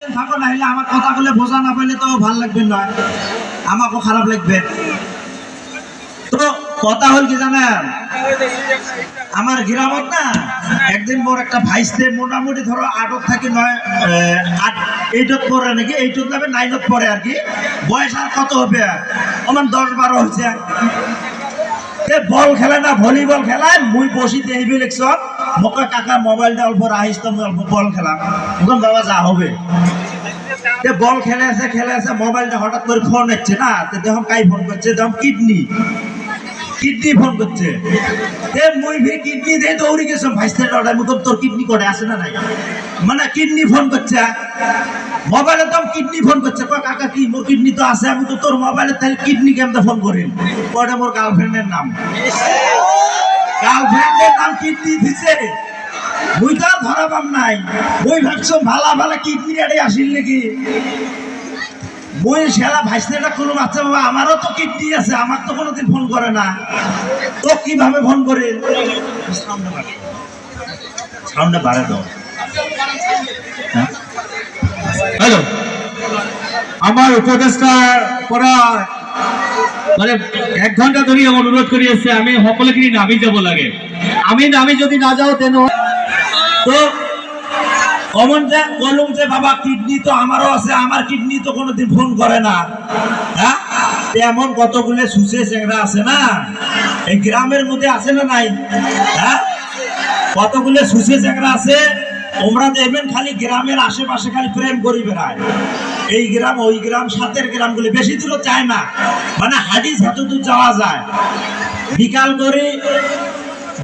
থাকো, না হলে আমার কথাগুলো বোঝা না পাইলে তো ভালো লাগবে না, আমাকেও খারাপ লাগবে। তো কথা হল কি জানেন, আমার গ্রামত না একদিন মোর একটা ভাইস্তে মোটামুটি ধরো 8 থেকে 9 8 পরে নাকি 8 যাবে 9 পরে আর কি, বয়স আর কত হবে, আমার 10-12 হয়েছে। বল খেলে না, ভলিবল খেলায় মুই বসি দেখিবি লিখছ মোক কাকা মোবাইলটা অল্প রাখিস তো অল্প বল খেলাম, এখন বাবা যা হবে। বল খেলে আছে মোবাইলটা হঠাৎ করে ফোন হচ্ছে না, দেখুন কাই ফোন করছে, দেখুন কিডনি ফোন করছে। মুই কিডনি দিয়ে দৌড়ি গেছো ভাইস্তার অর্ডার মতন, তোর কিডনি করে আছে না নাই, মানে কিডনি ফোন করছে মোবাইলে, তো কিডনি ফোন করছে। কাকা কি মোর কিডনি তো আছে, আমি তো তোর মোবাইলে তাহলে কিডনি কেমন ফোন করি, ওটা মোর গার্লফ্রেন্ডের নাম, কিডনি দিছে। মুই তো ধরা পাম নাই, মুই ভাবছো ভালা কিডনি আরে আসিল নাকি, মুই সেরা ভাইস্তাটা কোনো বাচ্চা বাবা আমারও তো কিডনি আছে, আমার তো কোনোদিন ফোন করে না, তো কিভাবে ফোন করে, সাউন্ডটা বাড়ে দাও। হ্যালো, আমার উপদেষ্টা করা মানে 1 ঘন্টা ধরে অনুরোধ করি এসছে, আমি সকলে কিনি নামি যাব লাগে, আমি যদি না যাও তেন তো অমন যা বলুন যে বাবা কিডনি তো আমারও আছে, আমার কিডনি তো কোনোদিন ফোন করে না। হ্যাঁ, এমন কতগুলো সুসে চেংরা আছে না এই গ্রামের মধ্যে, আছে না নাই? হ্যাঁ, কতগুলো সুসে চেংরা আছে, তোমরা দেখবেন খালি গ্রামের আশেপাশে খালি প্রেম করি বেড়ায়, এই গ্রাম ওই গ্রাম, সাথের গ্রামগুলি বেশি দূর যায় না, মানে হাঁটি যতদূর যাওয়া যায়।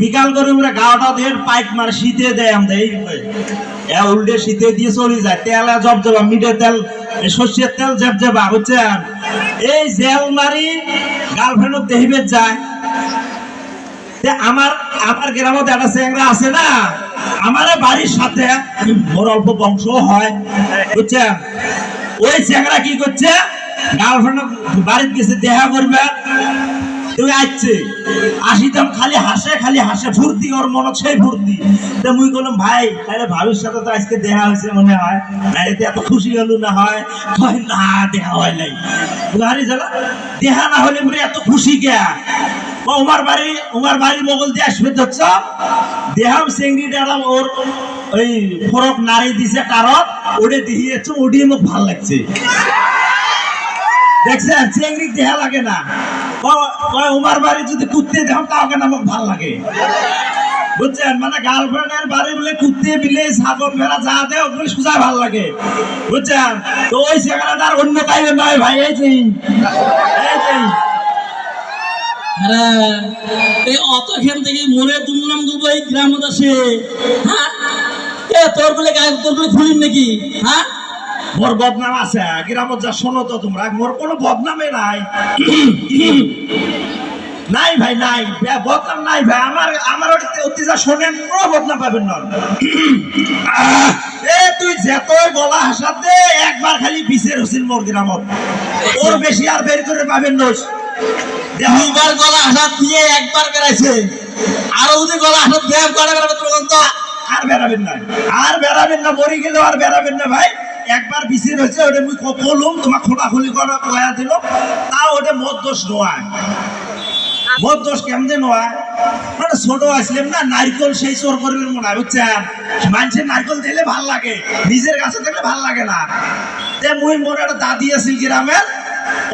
বিকাল করে ওরা গাওটা দিয়ে পাইপ মার শীতে দেয়, আমরা এই উল্টে শীতে দিয়ে চলে যায়, তেল জবজবা, মিঠে তেল, সর্ষের তেল জবজবা, বুঝছেন? এই জেল মারি গার্লফ্রেন্ড দেখিবে যায়। আমার গ্রামে একটা চেংরা আছে না, আমার বাড়ির সাথে মোর অল্প বংশ হয়, বুঝছেন? ওই চেংরা কি করছে, গার্লফ্রেন্ড বাড়িতে গেছে দেখা করবে, তুমি আসছে আসিতাম খালি হাসে ফুর্তি, ওর মনে সেই ফুর্তি। তো মুই বললাম ভাই তাহলে ভাবির সাথে তো আজকে দেখা হয়েছে মনে হয়, বাইরেতে এত খুশি হলো না হয়, না দেখা হয় নাই, দেখা না হলে মনে এত খুশি কে, উমার বাড়ি মোগল দিয়ে আসবে ধরছ, দেহাম চেঙ্গিটা ওর ওই ফরক নারী দিছে কারণ ওটা দেখিয়েছে, ওটিয়ে মোক ভাল লাগছে, দেখছেন? চেঙ্গি দেহা লাগে না, উমার বাড়ি যদি কুত্তে দেহ তাও কেন আমাকে ভাল লাগে, বুঝছেন? মানে গার্লফ্রেন্ডের বাড়ি বলে কুত্তে বিলে ছাগল ভেড়া যা দেয় ওগুলো সোজা ভাল লাগে, বুঝছেন? তো ওই সেখানটার অন্য কাইবে নয় ভাই, এই যে অতখান থেকে মনে তুললাম দুবাই গ্রামত আসে, হ্যাঁ তোর বলে খুলিন নাকি? হ্যাঁ, মোর বদনাম আছে গ্রামত, যা শোনো তো তোমরা, মোর কোনো বদনামে নাই নাই ভাই, নাই বদনাম নাই ভাই, আমার অতি যা শোনেন কোনো বদনাম পাবেন না। তুই যেতই গলা হাসাতে একবার খালি বিশের হসিন মোর গ্রামত, ওর বেশি আর বের করে পাবেন না। দুইবার গলা হাসাত দিয়ে একবার বেড়াইছে, আরো যদি গলা হাসাত দিয়ে বেড়াবে তো আর বেড়াবেন না, মরি গেলেও আর বেড়াবেন না ভাই। একবার বিশের হয়েছে, ওটা মুই কলুম তোমার খোলাখুলি করা কয়া দিল, তাও ওটা মোর দোষ নয়, মোর দোষ কেমনে নয়, মানে ছোট আসলাম না, নারকেল সেই চোর করবেন মনে হয়, বুঝছেন? মানুষের নারকেল দিলে ভাল লাগে, নিজের কাছে দিলে ভাল লাগে না। মুই মোর একটা দাদি আছিল গ্রামের,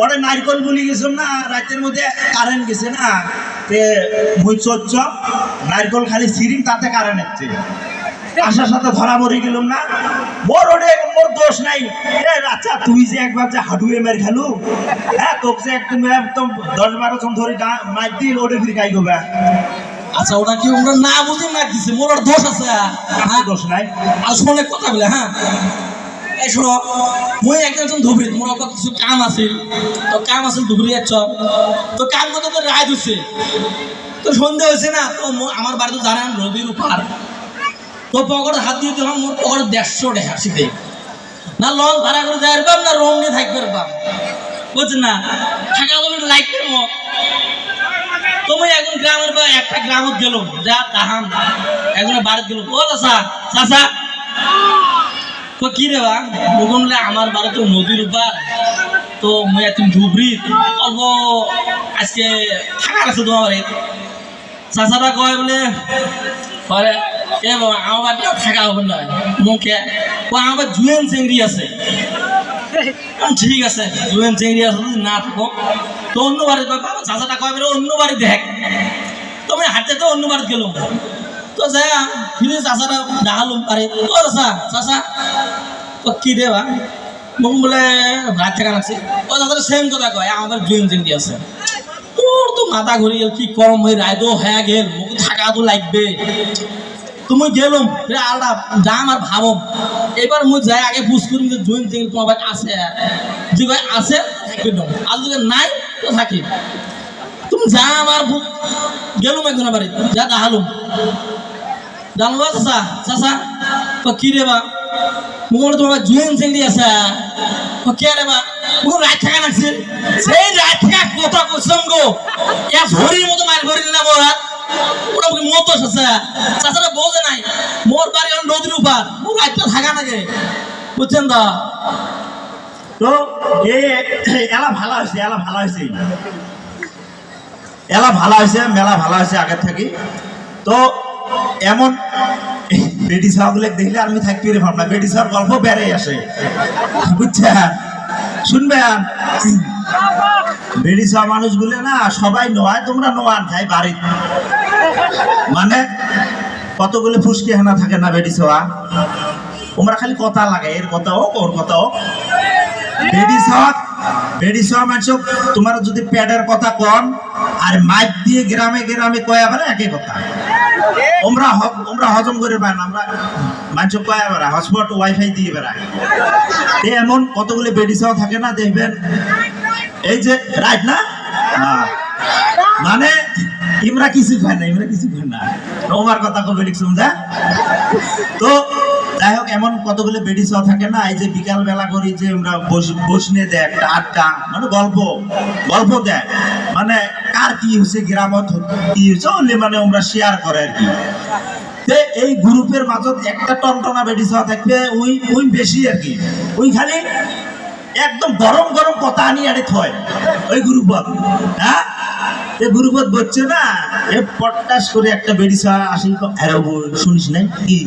ওরে নারকেল বলি গেছিলাম না, রাতের মধ্যে কারেন্ট গেছে না, মুই চোচ্ছ নারকেল খালি সিরিং, তাতে কারেন্ট হচ্ছে, আসার সাথে ধরা মরে গেলাম না, মোর দোষ নাই। আচ্ছা তুই যে একবার যে হাডুয়ে মেরে খেলু, হ্যাঁ তোকে যে একদম 10-12 জন ধরে মার দিল, ওটা ফিরে গাই গো। আচ্ছা ওটা কি ওটা না বুঝে না দিছে, মোর দোষ আছে? হ্যাঁ দোষ নাই, আর শোনে কথা বলে। হ্যাঁ এই শোনো, মই একজন ধুবড়ি, মোর কিছু কাম আছে, তো কাম আছে ধুবড়ি যাচ্ছ, তো কাম করতে তো রায় দিচ্ছে, তো সন্ধে হয়েছে না, তো আমার বাড়ি তো জানেন রবির উপর, তো পকেটে হাত দিয়ে দিলাম, মোর পকেটে 150 টাকা শীতে, না লং ভাড়া করে যাই পাম, না রং নিয়ে থাকবে পাম, বুঝছেন না? থাকা বলে লাইক করবো, তুমি এখন গ্রামের বা একটা গ্রামত গেলাম, যা তাহাম একজনের বাড়িতে গেলাম, ও চাচা তো কি রে বা বলে আমার বাড়ি তো নদীর উপর তো মুই তুমি ধুবরি অল্প আজকে থাকা আছে তোমার বাড়ি চাচাটা কয় বলে পরে এ বাবা আমার বাড়িতে থাকা হবে না মুখে ও আমার জুয়েন চেংড়ি আছে ঠিক আছে জুয়েন চেংড়ি আছে যদি না থাকো তো অন্য বাড়ি কয় বাবা চাচাটা কয় বলে অন্য বাড়ি দেখ তো আমি হাঁটতে তো অন্য বাড়ি গেলাম তো যাই ফিরে চাচাটা ডাকালুম পারে ও চাচা তো কি রে বা মোক বলে ভাত থাকা লাগছে ও চাচাটা সেম কথা কয় আমার জুয়েন চেংড়ি আছে তোর তো মাথা ঘুরে গেল কি করম ওই রায়দো হ্যাঁ গেল মোক থাকা তো লাগবে তুমি গেলাম আলাদা যাম আর ভাবম এবার মুই যাই আগে বুঝ করি যে জয়েন থেকে তোমার ভাই আছে যে ভাই আছে থাকবে না আর যদি নাই তো থাকি তুমি যা আমার গেলুম একজনের বাড়ি যা দেখালুম জানলো চাচা চাচা তো কি রে বা মোর তোমার জয়েন চেংড়ি আছে তো কে রে বা মোর রাত থাকা লাগছে সেই রাত থাকা কথা কইছম গো এ ভরির মতো মার ভরি না মোরা ওরা মতো চাচারা বোঝে নাই মোর বাড়ি নদীর উপর মোর রাতটা থাকা লাগে বুঝছেন দা তো এলা ভালো হয়েছে এলা ভালো হয়েছে এলা ভালো হয়েছে মেলা ভালো হয়েছে আগের থেকে তো এমন বেটি সাহগুলো দেখলে আমি থাকতে পারব না বেটি সাহর গল্প বেড়ে আসে বুঝছেন শুনবেন বেটি সাহ মানুষগুলো না সবাই নয় তোমরা নোয়ান খাই বাড়ি মানে কতগুলো ফুসকি হানা থাকে না বেটি সাহ তোমরা খালি কথা লাগে এর কথা হোক ওর কথা হোক বেটি সাহ মানুষ তোমার যদি প্যাডের কথা কন আর মাইক দিয়ে গ্রামে গ্রামে কয়া বেড়া একই কথা তোমরা হজম করে পায় না আমরা মানুষ কয়া বেড়া হটস্পট ওয়াইফাই দিয়ে বেড়ায় এমন কতগুলো বেটি সাহ থাকে না দেখবেন এই যে রাইট না মানে ইমরা কিছু খায় না তোমার কথা কবে লিখছুম যা তো যাই হোক এমন কতগুলো বেডি সাহ থাকে না এই যে বিকাল বেলা করি যে আমরা বসনে দেয় একটা আড্ডা মানে গল্প দেয় মানে কার কি হয়েছে গ্রামত কি হয়েছে ওলে মানে আমরা শেয়ার করে আর কি এই গ্রুপের মাঝত একটা টনটনা বেডি সাহ থাকবে ওই বেশি আর কি ওই খালি একদম গরম গরম কথা আনি আরে থয় ওই গ্রুপত হ্যাঁ এই গ্রুপত বলছে না এ পডকাস্ট করে একটা বেডি সাহ আসি শুনিস নাই কি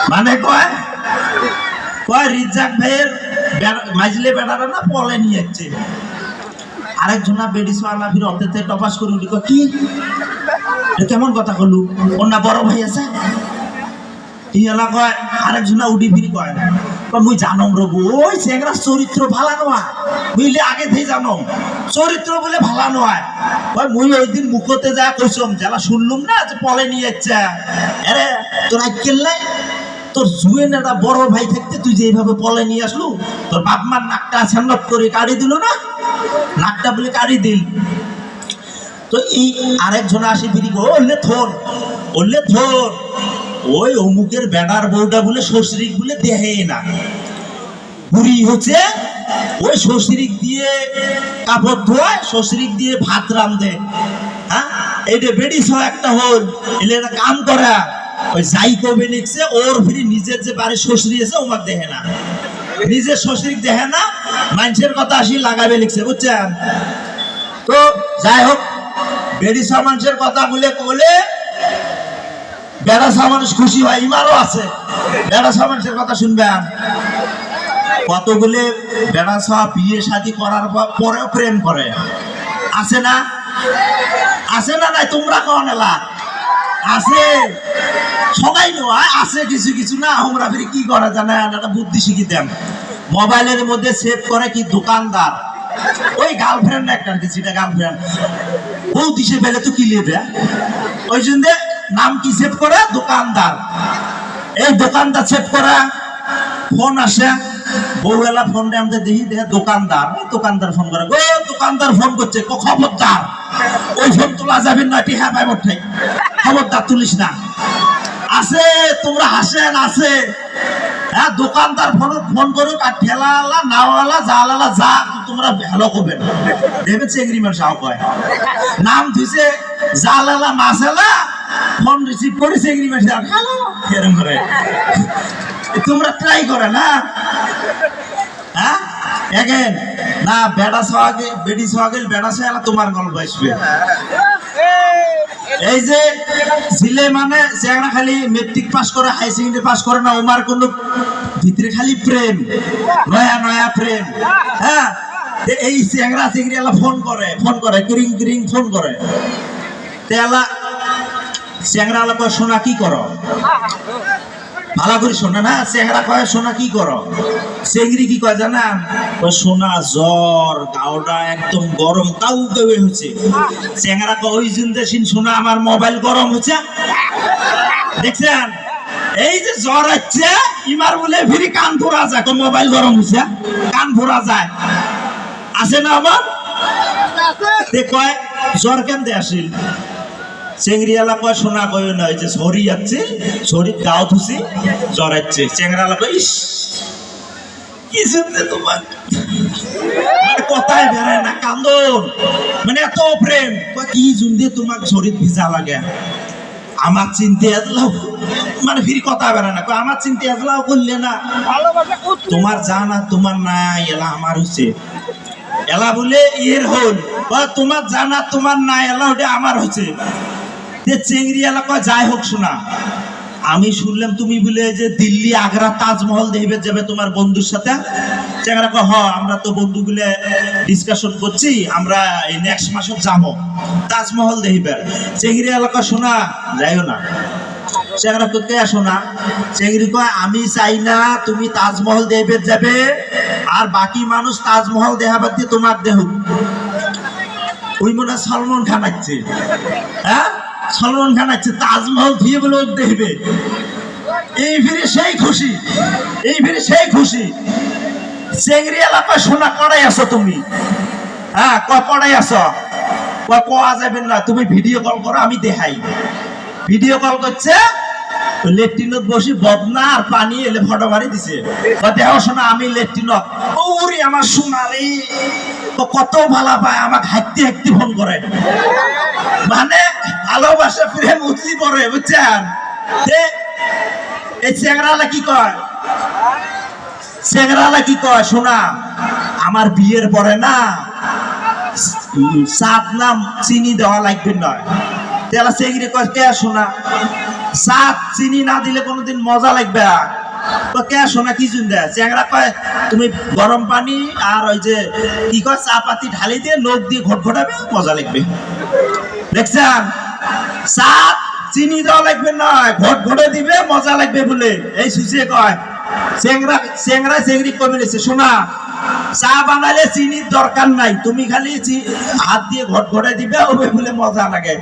মানে কয় রিজাক ভাইয়ের মাইজলে বেড়ারা না পলে নিয়ে যাচ্ছে আরেকজনা বেডি সাহ আল্লাহ ফির অর্ধেতে টপাস করে উঠি কি কেমন কথা কলু ওর না বড় ভাই আছে ইয়ালা কয় আরেকজনা উডি ফিরি কয় মুই জানম রবু ওই চেংরা চরিত্র ভালো নয় বুঝলে আগে থেকে জানো চরিত্র বলে ভালো নয় ওই মুই ওই দিন মুখতে যা কইছম যারা শুনলুম না যে পলে নিয়ে যাচ্ছে আরে তোর আইকেললে তোর জুয়েন একটা বড় ভাই থাকতে তুই যে এইভাবে পলে নিয়ে আসলু তোর বাপ মার নাকটা ছান্নত করে কাড়ি দিল না নাকটা বলে কাড়ি দিল তো এই আরেকজনা আসি ফিরি গো ওলে থোর ওই অমুকের ব্যানার বউটা বলে শ্বশুরিক বলে দেহে না বুড়ি হচ্ছে ওই শ্বশুরিক দিয়ে কাপড় ধোয় শ্বশুরিক দিয়ে ভাত রান্ধে হ্যাঁ এইটা বেডি সাহ একটা হল এলে একটা কাম করা ওই যাই কবে লিখছে ওর ফিরি নিজের যে বাড়ির শ্বশুরি আছে ওমার দেহে না নিজের শ্বশুরিক দেহে না মানুষের কথা আসি লাগাবে লিখছে বুঝছেন তো যাই হোক বেডি সাহ মানুষের কথা বলে বেড়া সাহ মানুষ খুশি হয় ইমারও আছে বেড়া সাহ মানুষের কথা শুনবেন কতগুলো বেড়া সাহ বিয়ে শাদী করার পরেও প্রেম করে আছে না নাই তোমরা কোন এলা আছে সবাই নয় আছে কিছু না আমরা ফিরে কি করা জানে একটা বুদ্ধি শিখি দেন মোবাইলের মধ্যে সেভ করে কি দোকানদার ওই গার্লফ্রেন্ড একটা কিছুটা গার্লফ্রেন্ড বউ দিশে পেলে তো কি নেবে ওই জন্য নাম কি সেভ করে দোকানদার এই দোকানদার সেভ করা ফোন আসে বউবেলা ফোন আমাদের দেখি দেখে দোকানদার ফোন করে দোকানদার ফোন করছে খবরদার ওই ফোন তোলা যাবে না হ্যাঁ ভাই মোট খবরদার তুলিস না আছে তোমরা হাসেন আছে হ্যাঁ দোকানদার ফোন করুক আর ঠেলাওয়ালা নাওয়ালা জালালা যা তোমরা ভালো করবে দেবে চেংড়ি মানুষ কয় নাম দিছে জালালা মাছালা ফোন রিসিভ করে চেংড়ি মেশে হ্যালো এরকম করে তোমরা ট্রাই করে না হ্যাঁ এগেন না বেড়া সোহাগে বেডি সোহাগেল বেড়া সোহাগেল তোমার গল্প আসবে এই যে ছেলে মানে চেংড়া খালি মেট্রিক পাস করে হাই সেকেন্ডারি পাস করে না ওমার কোনো ভিতরে খালি প্রেম নয়া নয়া প্রেম হ্যাঁ এই চেংড়া চেংড়ি এলা ফোন করে কিরিং কিরিং ফোন করে তেলা চেংড়া এলা কয় সোনা কি করো ভালো করে শোনা না চেংড়া কয় সোনা কি করো চেংড়ি কি কয় জানা কয় সোনা জ্বর গাওটা একদম গরম কাউ কেউ হচ্ছে চেংড়া কয় ওই জিন্দেশিন সোনা আমার মোবাইল গরম হচ্ছে দেখছেন এই যে জ্বর হচ্ছে ইমার বলে ফিরি কান ফোরা যায় মোবাইল গরম হচ্ছে কান ফোরা যায় আছে না আমার কয় জ্বর কেন দে আসিল চেংড়িয়ালা কয় সোনা কয় না যে সরি যাচ্ছে শরীর গাও ধুসি জ্বর হচ্ছে চেংড়ালা কয় ইস কি শুনতে তোমার মানে কথায় বেড়ায় না কান্দন মানে এত প্রেম কি শুনতে তোমার শরীর ভিজা লাগে আমার চিনতে আসলাও মানে ফিরি কথা বেড়ায় না আমার চিনতে আসলাও করলে না তোমার জানা তোমার নাই এলা আমার হচ্ছে এলা বলে এর হল তোমার জানা তোমার নাই এলা ওটা আমার হচ্ছে চেংড়ি এলাকা যাই হোক শোনা আমি শুনলাম তুমি বলে যে দিল্লি আগ্রা তাজমহল দেখবে যাবে তোমার বন্ধুর সাথে চেংড়া কয় হ আমরা তো বন্ধু গুলো ডিসকাশন করছি আমরা এই নেক্সট মাসে যাবো তাজমহল দেখবে চেংড়ি এলাকা শোনা যাইও না চেংড়া করতে আসো না চেংড়ি কয় আমি চাই না তুমি তাজমহল দেখবে যাবে আর বাকি মানুষ তাজমহল দেখাবার দিয়ে তোমার দেহ ওই মনে সলমন খান আছে হ্যাঁ সলমন খান আছে তাজমহল দিয়ে বলে দেখবে এই ফিরে সেই খুশি এই ফিরে সেই খুশি চেংড়ি এলাকায় সোনা কড়াই আছো তুমি হ্যাঁ কড়াই আছো কোয়া যাবেন না তুমি ভিডিও কল করো আমি দেখাই ভিডিও কল করছে লেট্রিনত বসি বদনা আর পানি এলে ফটো মারি দিছে দেখো শোনা আমি লেট্রিনত ওরে আমার সোনা রে কত ভালো পায় আমাকে হাঁটতে হাঁটতে ফোন করে মানে ভালোবাসা প্রেম উতলি পড়ে বুঝছেন এই চেংড়ালা কি কয় চেংড়ালা কি কয় শোনা আমার বিয়ের পরে না সাত নাম চিনি দেওয়া লাগবে নয় তেলা চেংড়ি কয় কে শোনা সাত চিনি না দিলে কোনোদিন মজা লাগবে তো কে শোনা কি জুন দেয় চেংড়া কয় তুমি গরম পানি আর ওই যে কি কয় চা পাতি ঢালি দিয়ে নখ দিয়ে ঘট ঘটাবে মজা লাগবে দেখছেন সাত চিনি দেওয়া লাগবে নয় ঘট ঘটে দিবে মজা লাগবে বলে এই সুচিয়ে কয় চেংড়া চেংড়ি কমে নিচ্ছে শোনা চা বানালে চিনির দরকার নাই তুমি খালি হাত দিয়ে ঘট ঘটে দিবে ওবে বলে মজা লাগে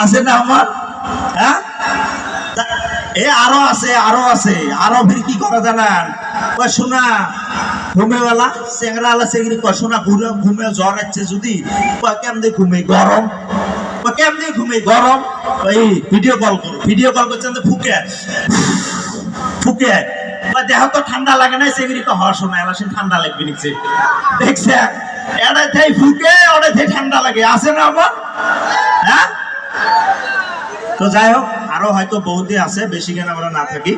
আছে না আমার হ্যাঁ আরো আছে আরো ফির কি করা জানান শোনা ঘুমেওয়ালা চেংড়াওয়ালা চেংড়ি কয় শোনা ঘুমে জ্বর আছে যদি কেমনে ঘুমে গরম কেমনে ঘুমে গরম এই ভিডিও কল করছেন ফুকে দেহ তো ঠান্ডা লাগে না চেংড়ি তো হওয়া শোনা এলা ঠান্ডা লাগবে নিচে দেখছে এটা তাই ফুকে ওটা ঠান্ডা লাগে আছে না আমার হ্যাঁ তো যাই হোক আরো হয়তো বহুতে আছে বেশি কেন আমরা না থাকি